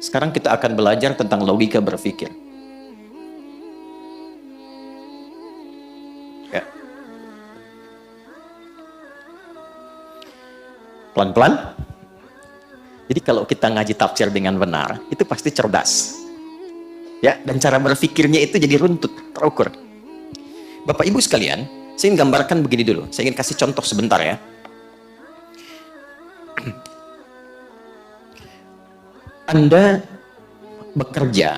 Sekarang kita akan belajar tentang logika berpikir. Ya. Pelan-pelan. Jadi kalau kita ngaji tafsir dengan benar, itu pasti cerdas. Ya, dan cara berpikirnya itu jadi runtut, terukur. Bapak Ibu sekalian, saya ingin gambarkan begini dulu. Saya ingin kasih contoh sebentar ya. Anda bekerja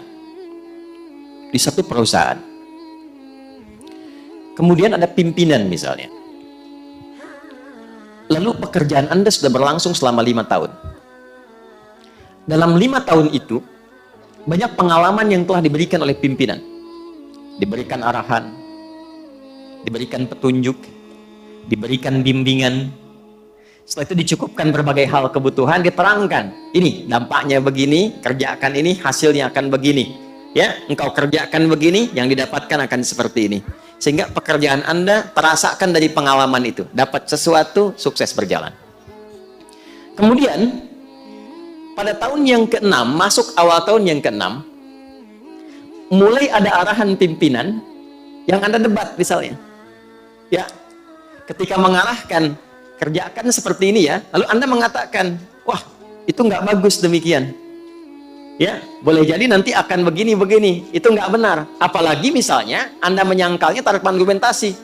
di satu perusahaan. Kemudian ada pimpinan misalnya. Lalu pekerjaan Anda sudah berlangsung selama 5 tahun. Dalam 5 tahun itu, banyak pengalaman yang telah diberikan oleh pimpinan. Diberikan arahan, diberikan petunjuk, diberikan bimbingan. Setelah itu dicukupkan berbagai hal kebutuhan, diterangkan. Ini dampaknya begini, kerjakan ini, hasilnya akan begini. Ya, engkau kerjakan begini, yang didapatkan akan seperti ini. Sehingga pekerjaan Anda terasakan dari pengalaman itu. Dapat sesuatu, sukses berjalan. Kemudian, pada tahun yang ke-6, masuk awal tahun yang ke-6, mulai ada arahan pimpinan yang Anda debat misalnya. Ya, ketika mengarahkan, kerjakan seperti ini ya, lalu Anda mengatakan, wah itu nggak bagus demikian. Ya, boleh jadi nanti akan begini-begini, itu nggak benar. Apalagi misalnya Anda menyangkalnya tanpa argumentasi.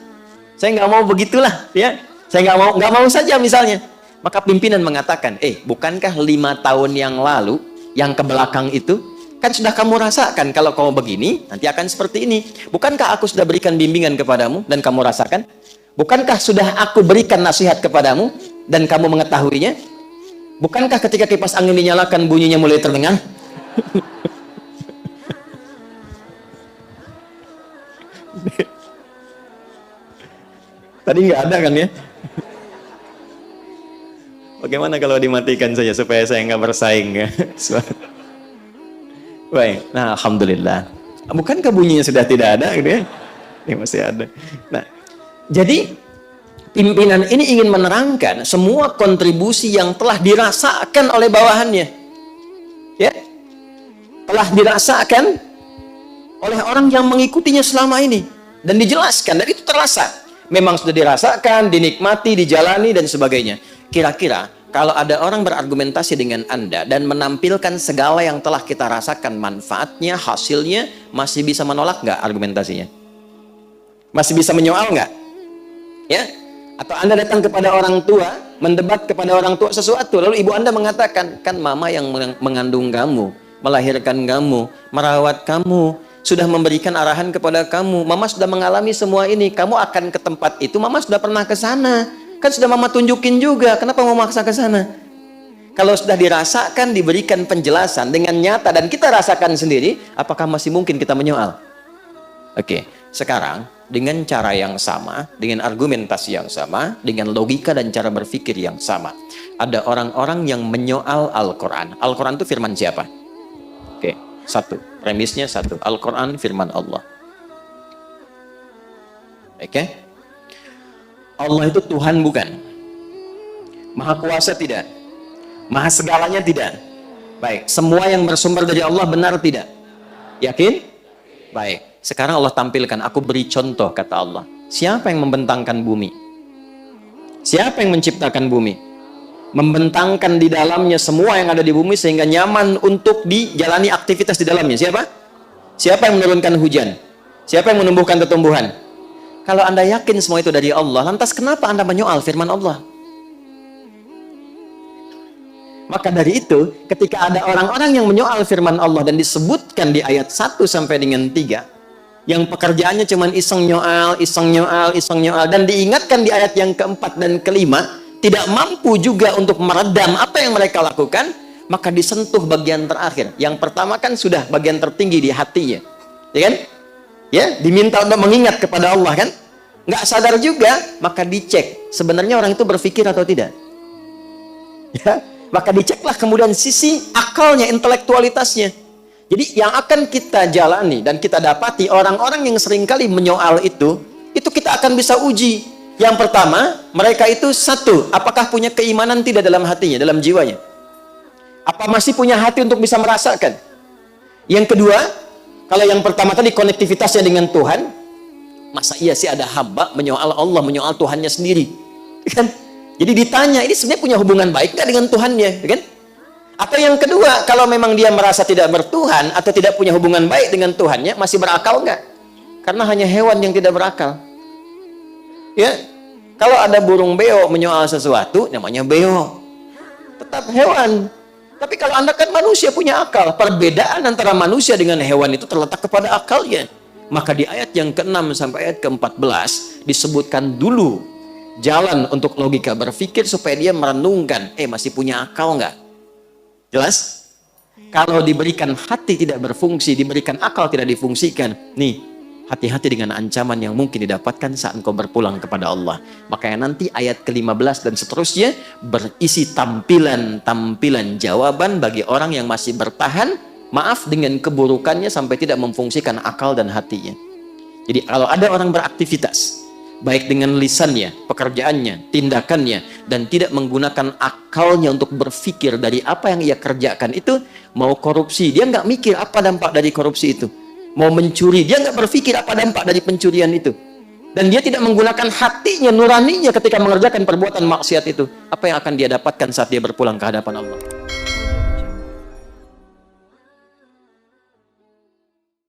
Saya nggak mau begitulah, ya. Saya nggak mau saja misalnya. Maka pimpinan mengatakan, bukankah 5 tahun yang lalu, yang ke belakang itu, kan sudah kamu rasakan kalau kamu begini, nanti akan seperti ini. Bukankah aku sudah berikan bimbingan kepadamu dan kamu rasakan? Bukankah sudah aku berikan nasihat kepadamu dan kamu mengetahuinya? Bukankah ketika kipas angin dinyalakan bunyinya mulai terdengar? Tadi nggak ada kan ya? Bagaimana kalau dimatikan saja supaya saya nggak bersaing ya? Baik, nah alhamdulillah. Bukankah bunyinya sudah tidak ada gitu ya? Ini masih ada. Nah, jadi pimpinan ini ingin menerangkan semua kontribusi yang telah dirasakan oleh bawahannya. Ya. Telah dirasakan oleh orang yang mengikutinya selama ini dan dijelaskan dan itu terasa. Memang sudah dirasakan, dinikmati, dijalani dan sebagainya. Kira-kira kalau ada orang berargumentasi dengan Anda dan menampilkan segala yang telah kita rasakan manfaatnya, hasilnya, masih bisa menolak nggak argumentasinya? Masih bisa menyoal nggak? Ya? Atau Anda datang kepada orang tua, mendebat kepada orang tua sesuatu, lalu ibu Anda mengatakan, kan mama yang mengandung kamu, melahirkan kamu, merawat kamu, sudah memberikan arahan kepada kamu, mama sudah mengalami semua ini, kamu akan ke tempat itu, mama sudah pernah ke sana, kan sudah mama tunjukin juga, kenapa mau maksa ke sana? Kalau sudah dirasakan, diberikan penjelasan dengan nyata dan kita rasakan sendiri, apakah masih mungkin kita menyoal? Oke, sekarang dengan cara yang sama, dengan argumentasi yang sama, dengan logika dan cara berpikir yang sama, ada orang-orang yang menyoal Al-Quran. Al-Quran itu firman siapa? Oke, satu, premisnya satu, Al-Quran firman Allah. Oke? Allah itu Tuhan bukan? Maha kuasa tidak? Maha segalanya tidak? Baik, semua yang bersumber dari Allah benar tidak? Yakin? Baik, sekarang Allah tampilkan, aku beri contoh kata Allah. Siapa yang membentangkan bumi? Siapa yang menciptakan bumi? Membentangkan di dalamnya semua yang ada di bumi sehingga nyaman untuk dijalani aktivitas di dalamnya. Siapa? Siapa yang menurunkan hujan? Siapa yang menumbuhkan tumbuhan? Kalau Anda yakin semua itu dari Allah, lantas kenapa Anda menyoal firman Allah? Maka dari itu, ketika ada orang-orang yang menyoal firman Allah dan disebutkan di ayat 1 sampai dengan 3, yang pekerjaannya cuma iseng nyoal, dan diingatkan di ayat yang keempat dan kelima, tidak mampu juga untuk meredam apa yang mereka lakukan, maka disentuh bagian terakhir. Yang pertama kan sudah bagian tertinggi di hatinya. Ya kan? Ya, diminta untuk mengingat kepada Allah kan? Nggak sadar juga, maka dicek. Sebenarnya orang itu berpikir atau tidak? Ya, maka diceklah kemudian sisi akalnya, intelektualitasnya. Jadi yang akan kita jalani dan kita dapati orang-orang yang seringkali menyoal itu kita akan bisa uji. Yang pertama, mereka itu satu, apakah punya keimanan tidak dalam hatinya, dalam jiwanya? Apa masih punya hati untuk bisa merasakan? Yang kedua, kalau yang pertama tadi konektivitasnya dengan Tuhan, masa iya sih ada hamba menyoal Allah, menyoal Tuhannya sendiri? Kan? Jadi ditanya, ini sebenarnya punya hubungan baik nggak dengan Tuhannya? Kan? Atau yang kedua, kalau memang dia merasa tidak bertuhan atau tidak punya hubungan baik dengan Tuhannya, masih berakal nggak? Karena hanya hewan yang tidak berakal. Ya, kalau ada burung beo menyoal sesuatu, namanya beo. Tetap hewan. Tapi kalau Anda kan manusia punya akal. Perbedaan antara manusia dengan hewan itu terletak kepada akalnya. Maka di ayat yang ke-6 sampai ayat ke-14 disebutkan dulu jalan untuk logika berpikir supaya dia merenungkan, masih punya akal nggak? Jelas? Kalau diberikan hati tidak berfungsi, diberikan akal tidak difungsikan, nih, hati-hati dengan ancaman yang mungkin didapatkan saat engkau berpulang kepada Allah. Makanya nanti ayat ke-15 dan seterusnya berisi tampilan-tampilan jawaban bagi orang yang masih bertahan, maaf, dengan keburukannya sampai tidak memfungsikan akal dan hatinya. Jadi kalau ada orang beraktivitas, baik dengan lisannya, pekerjaannya, tindakannya, dan tidak menggunakan akalnya untuk berpikir dari apa yang ia kerjakan itu, mau korupsi, dia nggak mikir apa dampak dari korupsi itu. Mau mencuri, dia nggak berpikir apa dampak dari pencurian itu. Dan dia tidak menggunakan hatinya, nuraninya ketika mengerjakan perbuatan maksiat itu. Apa yang akan dia dapatkan saat dia berpulang ke hadapan Allah?